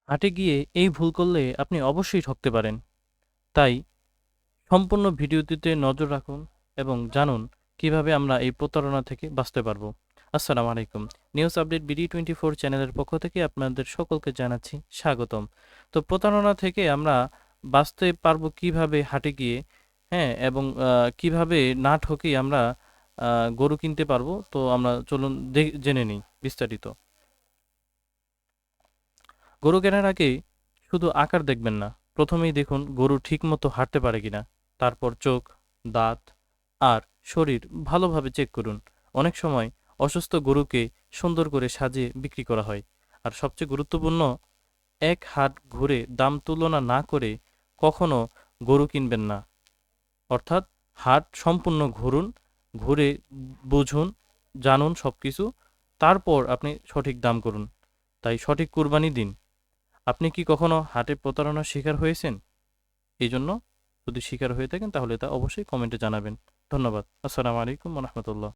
হাটে গিয়ে এই ভুল করলে আপনি অবশ্যই ঠকতে পারেন। তাই সম্পূর্ণ ভিডিওটিতে নজর রাখুন এবং জানুন কিভাবে আমরা এই প্রতারণা থেকে বাঁচতে পারবো। আসসালামু আলাইকুম। নিউজ আপডেট BD24 চ্যানেলের পক্ষ থেকে আপনাদের সকলকে জানাচ্ছি স্বাগতম। তো প্রতারণা থেকে আমরা বাঁচতে পারবো কিভাবে হাটে গিয়ে, হ্যাঁ, এবং কিভাবে না ঠকেই আমরা গরু কিনতে পারবো, তো আমরা চলুন জেনে নিই বিস্তারিত। গরু কেনার আগে শুধু আকার দেখবেন না, প্রথমেই দেখুন গরু ঠিকমতো হাঁটতে পারে কিনা। তারপর চোখ, দাঁত আর শরীর ভালোভাবে চেক করুন। অনেক সময় অসুস্থ গরুকে সুন্দর করে সাজিয়ে বিক্রি করা হয়। আর সবচেয়ে গুরুত্বপূর্ণ, এক হাট ঘুরে দাম তুলনা না করে কখনো গরু কিনবেন না। অর্থাৎ হাট সম্পূর্ণ ঘুরুন, ঘুরে বুঝুন, জানুন সবকিছু, তারপর আপনি সঠিক দাম করুন। তাই সঠিক কুরবানি দিন। আপনি কি কখনো হাটে প্রতারণার শিকার হয়েছেন? এই জন্য যদি শিকার হয়ে থাকেন তাহলে তা অবশ্যই কমেন্টে জানাবেন। ধন্যবাদ। আসসালামু আলাইকুম ওয়া রাহমাতুল্লাহ।